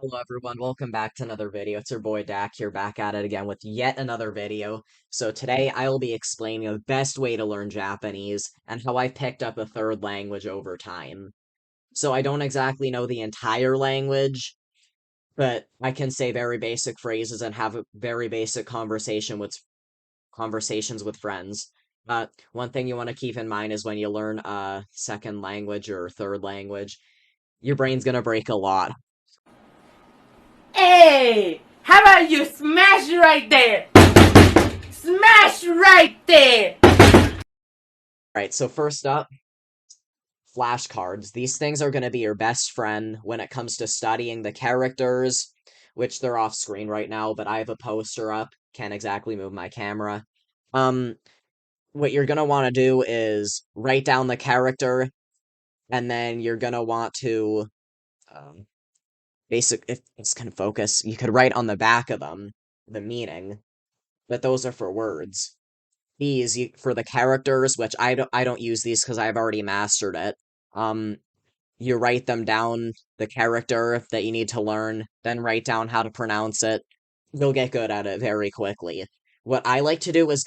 Hello everyone, welcome back to another video. It's your boy Dak here, back at it again with yet another video. So today I will be explaining the best way to learn Japanese and how I picked up a third language over time. So I don't exactly know the entire language, but I can say very basic phrases and have a very basic conversations with friends. One thing you want to keep in mind is when you learn a second language or third language, your brain's gonna break a lot. Hey, how about you smash right there? Smash right there! Right, so first up, flashcards. These things are going to be your best friend when it comes to studying the characters, which they're off screen right now, but I have a poster up. Can't exactly move my camera. Um, what you're going to want to do is write down the character, and then you're going to want to, um, if it's going to focus, you could write on the back of them the meaning, but those are for words. For the characters, which I don't use these because I've already mastered it. Um, you write them down, the character that you need to learn, then write down how to pronounce it. You'll get good at it very quickly. What I like to do is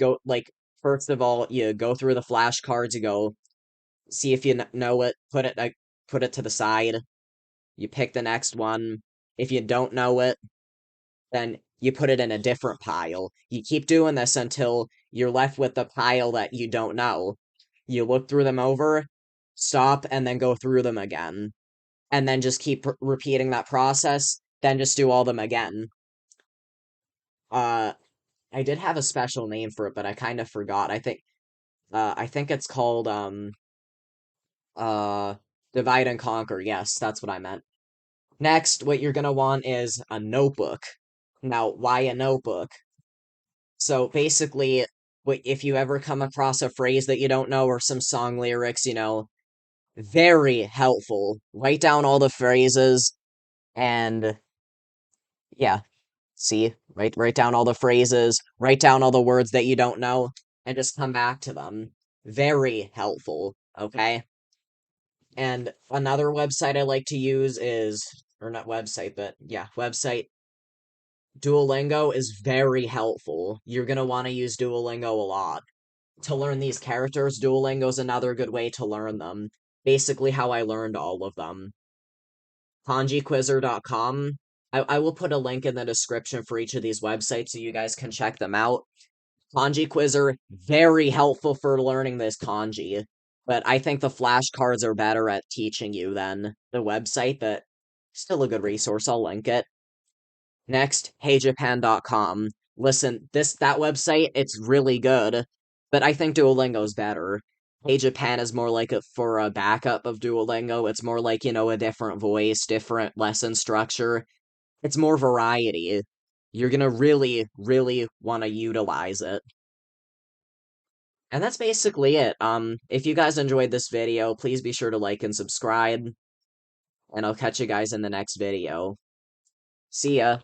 first of all, you go through the flashcards, you go, see if you know it, put it to the side, you pick the next one. If you don't know it, then you put it in a different pile. You keep doing this until you're left with the pile that you don't know. You look through them over, stop, and then go through them again and then just keep repeating that process, then just do all them again. Uh, I did have a special name for it, but I kind of forgot. I think it's called, uh, Divide and Conquer. Yes, that's what I meant. Next, what you're gonna want is a notebook. Now, why a notebook? So basically, if you ever come across a phrase that you don't know or some song lyrics, very helpful. Write down all the phrases and yeah, see, write down all the phrases, write down all the words that you don't know, and just come back to them. Very helpful, okay? And another website I like to use is, or not website, but yeah, website. Duolingo is very helpful. You're gonna want to use Duolingo a lot. To learn these characters, Duolingo is another good way to learn them. Basically how I learned all of them. Kanjiquizzer.com. I will put a link in the description for each of these websites so you guys can check them out. Kanji Quizzer, very helpful for learning this kanji. But I think the flashcards are better at teaching you than the website, but still a good resource. I'll link it. Next, HeyJapan.com. Listen, that website, it's really good, but I think Duolingo's better. Hey Japan is more like for a backup of Duolingo. It's more like, a different voice, different lesson structure. It's more variety. You're gonna really, really want to utilize it. And that's basically it. If you guys enjoyed this video, please be sure to like and subscribe, and I'll catch you guys in the next video. See ya!